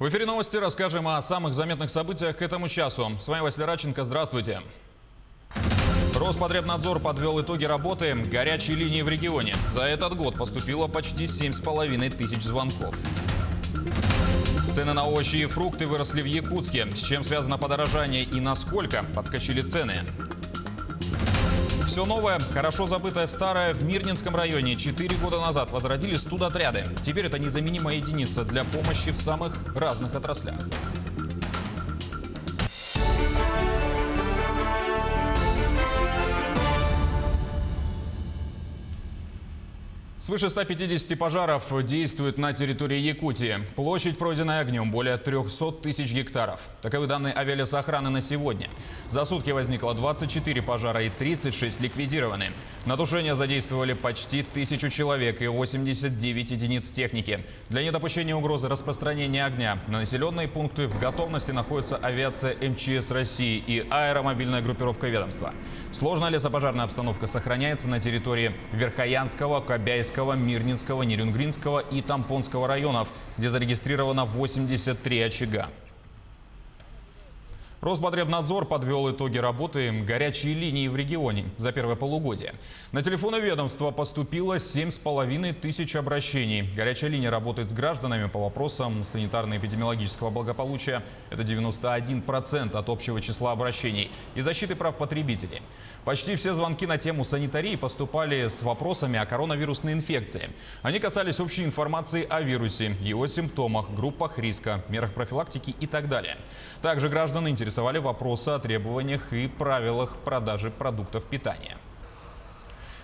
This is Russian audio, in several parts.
В эфире новости расскажем о самых заметных событиях к этому часу. С вами Василий Радченко. Здравствуйте. Роспотребнадзор подвел итоги работы горячей линии в регионе. За этот год поступило почти 7,5 тысяч звонков. Цены на овощи и фрукты выросли в Якутске. С чем связано подорожание и насколько подскочили цены? Все новое, хорошо забытое старое. В Мирнинском районе 4 года назад возродили студотряды. Теперь это незаменимая единица для помощи в самых разных отраслях. Свыше 150 пожаров действует на территории Якутии. Площадь, пройденная огнем, более 300 тысяч гектаров. Таковы данные авиалесохраны на сегодня. За сутки возникло 24 пожара и 36 ликвидированы. На тушение задействовали почти 1000 человек и 89 единиц техники. Для недопущения угрозы распространения огня на населенные пункты в готовности находится авиация МЧС России и аэромобильная группировка ведомства. Сложная лесопожарная обстановка сохраняется на территории Верхоянского, Кобяйского, Мирнинского, Нерюнгринского и Тампонского районов, где зарегистрировано 83 очага. Роспотребнадзор подвел итоги работы горячей линии в регионе за первое полугодие. На телефоны ведомства поступило 7,5 тысяч обращений. Горячая линия работает с гражданами по вопросам санитарно-эпидемиологического благополучия. Это 91% от общего числа обращений. И защиты прав потребителей. Почти все звонки на тему санитарии поступали с вопросами о коронавирусной инфекции. Они касались общей информации о вирусе, его симптомах, группах риска, мерах профилактики и так далее. Также граждан интересовали вопросы о требованиях и правилах продажи продуктов питания.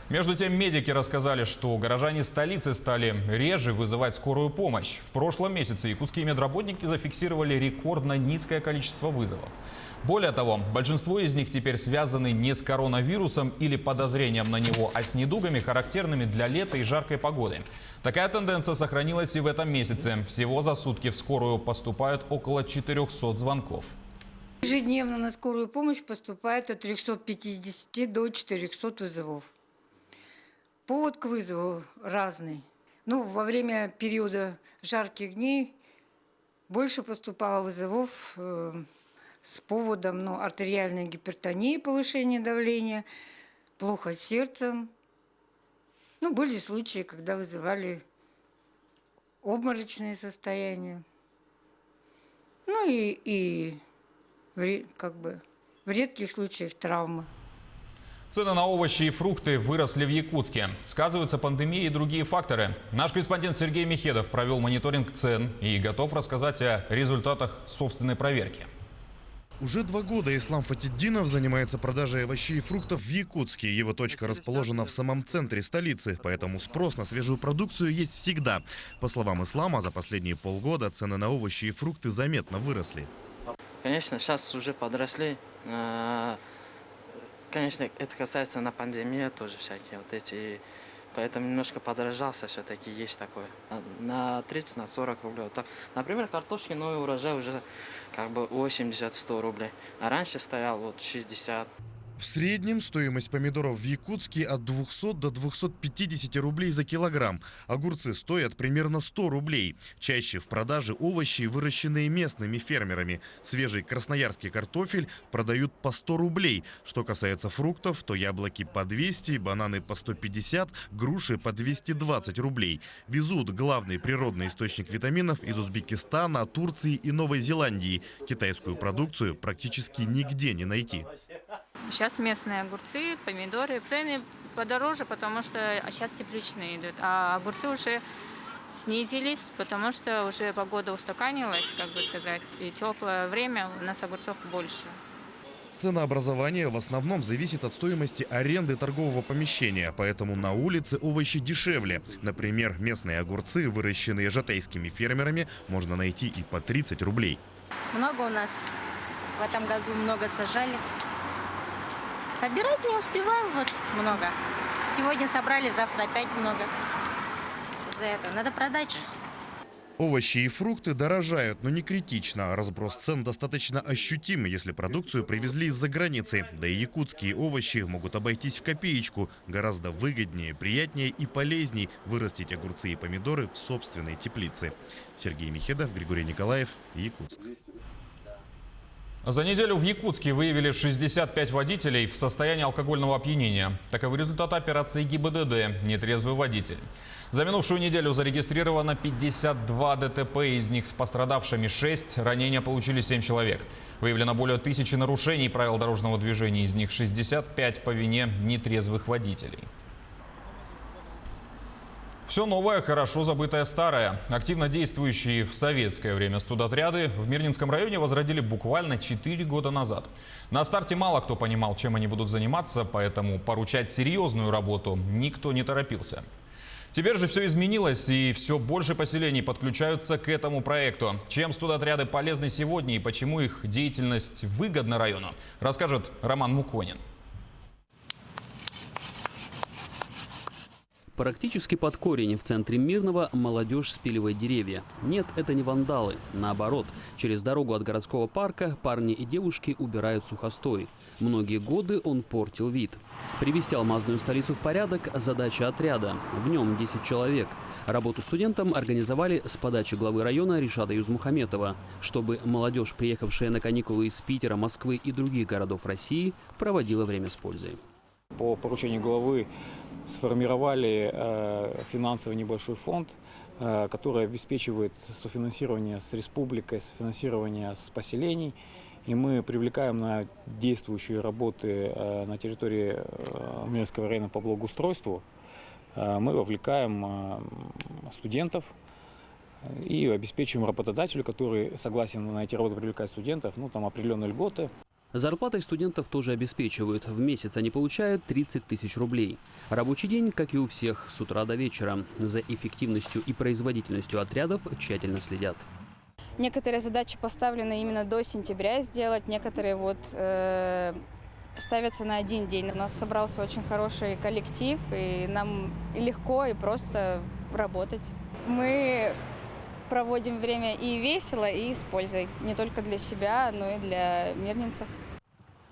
Между тем, медики рассказали, что горожане столицы стали реже вызывать скорую помощь. В прошлом месяце якутские медработники зафиксировали рекордно низкое количество вызовов. Более того, большинство из них теперь связаны не с коронавирусом или подозрением на него, а с недугами, характерными для лета и жаркой погоды. Такая тенденция сохранилась и в этом месяце. Всего за сутки в скорую поступают около 400 звонков. Ежедневно на скорую помощь поступает от 350 до 400 вызовов. Повод к вызову разный. Во время периода жарких дней больше поступало вызовов с поводом артериальной гипертонии, повышения давления, плохо с сердцем. Были случаи, когда вызывали обморочные состояния. И в редких случаях травмы. Цены на овощи и фрукты выросли в Якутске. Сказываются пандемия и другие факторы. Наш корреспондент Сергей Михедов провел мониторинг цен и готов рассказать о результатах собственной проверки. Уже 2 года Ислам Фатиддинов занимается продажей овощей и фруктов в Якутске. Его точка расположена в самом центре столицы, поэтому спрос на свежую продукцию есть всегда. По словам Ислама, за последние полгода цены на овощи и фрукты заметно выросли. Конечно, сейчас уже подросли. Конечно, это касается на пандемии тоже всякие Поэтому немножко подорожался, все-таки есть такое. На 30, на 40 рублей. Так, например, картошки новый урожай уже 80-100 рублей. А раньше стоял 60. В среднем стоимость помидоров в Якутске от 200 до 250 рублей за килограмм. Огурцы стоят примерно 100 рублей. Чаще в продаже овощи, выращенные местными фермерами. Свежий красноярский картофель продают по 100 рублей. Что касается фруктов, то яблоки по 200, бананы по 150, груши по 220 рублей. Везут главный природный источник витаминов из Узбекистана, Турции и Новой Зеландии. Китайскую продукцию практически нигде не найти. Сейчас местные огурцы, помидоры. Цены подороже, потому что сейчас тепличные идут. А огурцы уже снизились, потому что уже погода устаканилась, и теплое время у нас огурцов больше. Ценообразование в основном зависит от стоимости аренды торгового помещения, поэтому на улице овощи дешевле. Например, местные огурцы, выращенные жатейскими фермерами, можно найти и по 30 рублей. Много у нас в этом году много сажали. Собирать не успеваем много. Сегодня собрали, завтра опять много. Из-за этого надо продать же. Овощи и фрукты дорожают, но не критично. Разброс цен достаточно ощутимый, если продукцию привезли из-за границы. Да и якутские овощи могут обойтись в копеечку. Гораздо выгоднее, приятнее и полезней вырастить огурцы и помидоры в собственной теплице. Сергей Михедов, Григорий Николаев, Якутск. За неделю в Якутске выявили 65 водителей в состоянии алкогольного опьянения. Таковы результаты операции ГИБДД «Нетрезвый водитель». За минувшую неделю зарегистрировано 52 ДТП, из них с пострадавшими 6, ранения получили 7 человек. Выявлено более 1000 нарушений правил дорожного движения, из них 65 по вине нетрезвых водителей. Все новое, хорошо забытое старое. Активно действующие в советское время студотряды в Мирнинском районе возродили буквально 4 года назад. На старте мало кто понимал, чем они будут заниматься, поэтому поручать серьезную работу никто не торопился. Теперь же все изменилось, и все больше поселений подключаются к этому проекту. Чем студотряды полезны сегодня и почему их деятельность выгодна району, расскажет Роман Муконин. Практически под корень в центре Мирного молодежь спиливает деревья. Нет, это не вандалы. Наоборот, через дорогу от городского парка парни и девушки убирают сухостой. Многие годы он портил вид. Привести алмазную столицу в порядок – задача отряда. В нем 10 человек. Работу студентам организовали с подачи главы района Ришада Юзмухаметова, чтобы молодежь, приехавшая на каникулы из Питера, Москвы и других городов России, проводила время с пользой. По поручению главы сформировали финансовый небольшой фонд, который обеспечивает софинансирование с республикой, софинансирование с поселений. И мы привлекаем на действующие работы на территории Мирнинского района по благоустройству. Мы вовлекаем студентов и обеспечиваем работодателю, который согласен на эти работы привлекать студентов, там определенные льготы. Зарплатой студентов тоже обеспечивают. В месяц они получают 30 тысяч рублей. Рабочий день, как и у всех, с утра до вечера. За эффективностью и производительностью отрядов тщательно следят. Некоторые задачи поставлены именно до сентября сделать, некоторые ставятся на один день. У нас собрался очень хороший коллектив, и нам и легко, и просто работать. Мы проводим время и весело, и с пользой. Не только для себя, но и для мирнинцев.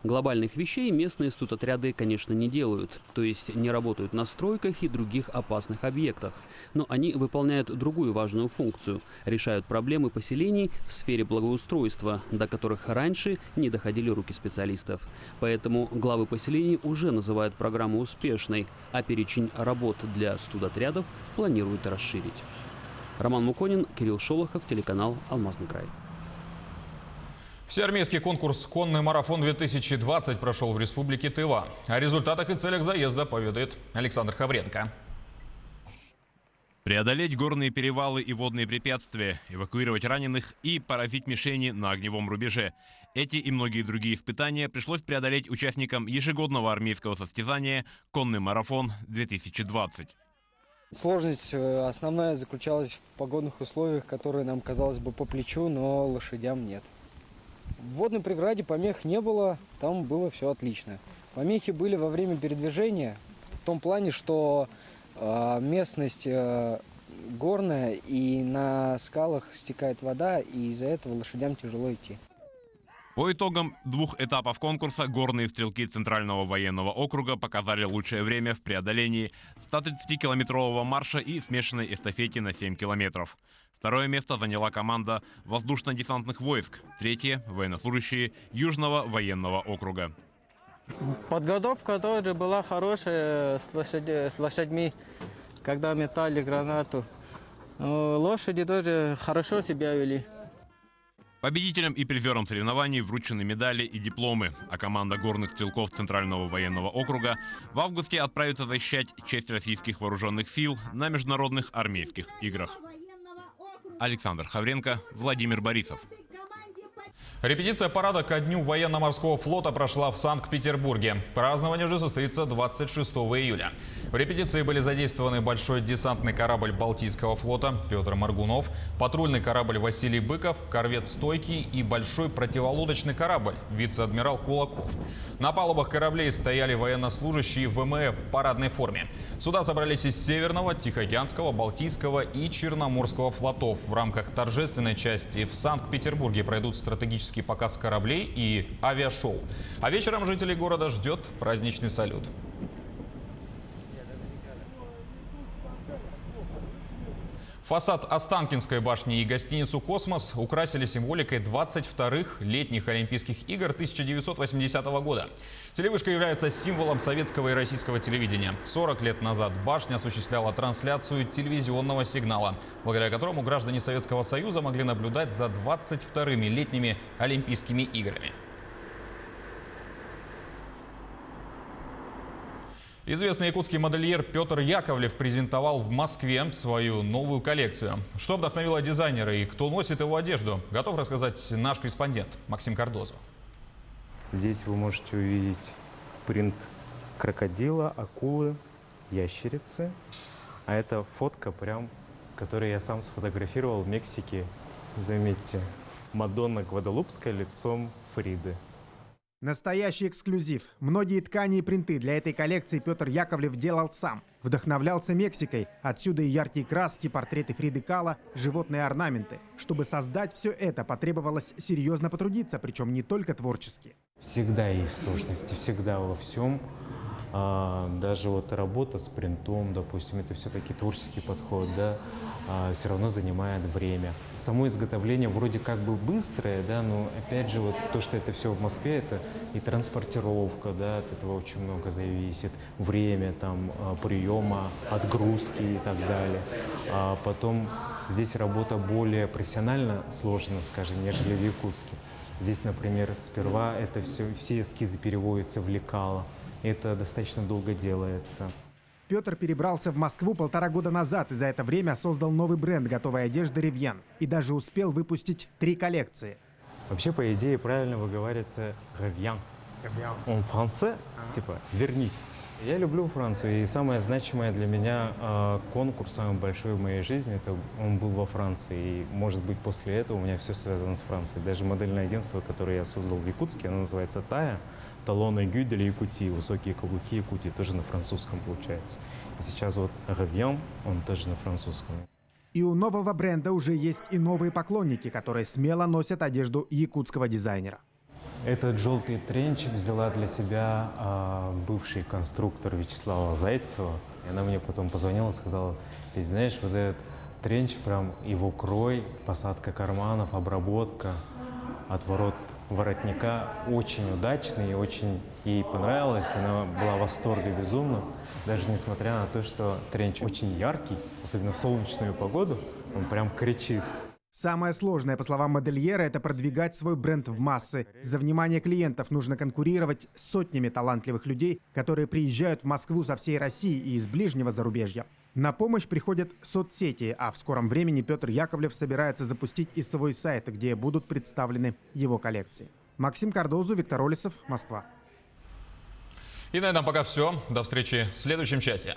Глобальных вещей местные студотряды, конечно, не делают. То есть не работают на стройках и других опасных объектах. Но они выполняют другую важную функцию. Решают проблемы поселений в сфере благоустройства, до которых раньше не доходили руки специалистов. Поэтому главы поселений уже называют программу успешной, а перечень работ для студотрядов планируют расширить. Роман Муконин, Кирилл Шолохов, телеканал «Алмазный край». Всеармейский конкурс «Конный марафон-2020» прошел в республике Тыва. О результатах и целях заезда поведает Александр Хавренко. Преодолеть горные перевалы и водные препятствия, эвакуировать раненых и поразить мишени на огневом рубеже. Эти и многие другие испытания пришлось преодолеть участникам ежегодного армейского состязания «Конный марафон-2020». Сложность основная заключалась в погодных условиях, которые нам, казалось бы, по плечу, но лошадям нет. В водной преграде помех не было, там было все отлично. Помехи были во время передвижения, в том плане, что местность горная и на скалах стекает вода, и из-за этого лошадям тяжело идти. По итогам 2 этапов конкурса горные стрелки Центрального военного округа показали лучшее время в преодолении 130-километрового марша и смешанной эстафете на 7 километров. Второе место заняла команда воздушно-десантных войск, третье – военнослужащие Южного военного округа. Подготовка тоже была хорошая с лошадьми, когда метали гранату. Лошади тоже хорошо себя вели. Победителям и призерам соревнований вручены медали и дипломы, а команда горных стрелков Центрального военного округа в августе отправится защищать честь российских вооруженных сил на международных армейских играх. Александр Хавренко, Владимир Борисов. Репетиция парада ко Дню военно-морского флота прошла в Санкт-Петербурге. Празднование же состоится 26 июля. В репетиции были задействованы большой десантный корабль Балтийского флота Петр Моргунов, патрульный корабль Василий Быков, корвет «Стойкий» и большой противолодочный корабль вице-адмирал Кулаков. На палубах кораблей стояли военнослужащие ВМФ в парадной форме. Сюда собрались из Северного, Тихоокеанского, Балтийского и Черноморского флотов. В рамках торжественной части в Санкт-Петербурге пройдут стратегические показ кораблей и авиашоу. А вечером жителей города ждет праздничный салют. Фасад Останкинской башни и гостиницу «Космос» украсили символикой 22-х летних Олимпийских игр 1980 года. Телевышка является символом советского и российского телевидения. 40 лет назад башня осуществляла трансляцию телевизионного сигнала, благодаря которому граждане Советского Союза могли наблюдать за 22-ми летними Олимпийскими играми. Известный якутский модельер Петр Яковлев презентовал в Москве свою новую коллекцию. Что вдохновило дизайнера и кто носит его одежду, готов рассказать наш корреспондент Максим Кардозо. Здесь вы можете увидеть принт крокодила, акулы, ящерицы. А это фотка, которую я сам сфотографировал в Мексике. Заметьте, Мадонна Гваделупская лицом Фриды. Настоящий эксклюзив. Многие ткани и принты для этой коллекции Петр Яковлев делал сам. Вдохновлялся Мексикой. Отсюда и яркие краски, портреты Фриды Кало, животные орнаменты. Чтобы создать все это, потребовалось серьезно потрудиться, причем не только творчески. Всегда есть сложности, всегда во всем. Даже вот работа с принтом, допустим, это все-таки творческий подход, да, все равно занимает время. Само изготовление вроде как бы быстрое, да, но опять же вот то, что это все в Москве, это и транспортировка, да, от этого очень много зависит, время там приема, отгрузки и так далее. А потом здесь работа более профессионально сложена, скажем, нежели в Якутске. Здесь, например, сперва это все эскизы переводятся в лекало. Это достаточно долго делается. Петр перебрался в Москву 1,5 года назад и за это время создал новый бренд готовой одежды «Ревьян». И даже успел выпустить 3 коллекции. Вообще, по идее, правильно выговаривается «Ревьян». Он француз, типа «вернись». Я люблю Францию, и самое значимое для меня конкурс, самый большой в моей жизни, это он был во Франции. И, может быть, после этого у меня все связано с Францией. Даже модельное агентство, которое я создал в Якутске, оно называется «Тая». Талоны Гюдель Якутии, высокие каблуки Якутии, тоже на французском получается. И сейчас вот «Ревьян», он тоже на французском. И у нового бренда уже есть и новые поклонники, которые смело носят одежду якутского дизайнера. Этот желтый тренч взяла для себя бывший конструктор Вячеслава Зайцева. И она мне потом позвонила и сказала: «Ты знаешь, вот этот тренч, прям его крой, посадка карманов, обработка, отворот воротника очень удачный, очень ей понравилось, она была в восторге безумно, даже несмотря на то, что тренч очень яркий, особенно в солнечную погоду, он прям кричит». Самое сложное, по словам модельера, это продвигать свой бренд в массы. За внимание клиентов нужно конкурировать с сотнями талантливых людей, которые приезжают в Москву со всей России и из ближнего зарубежья. На помощь приходят соцсети, а в скором времени Петр Яковлев собирается запустить и свой сайт, где будут представлены его коллекции. Максим Кардозу, Виктор Олесов, Москва. И на этом пока все. До встречи в следующем часе.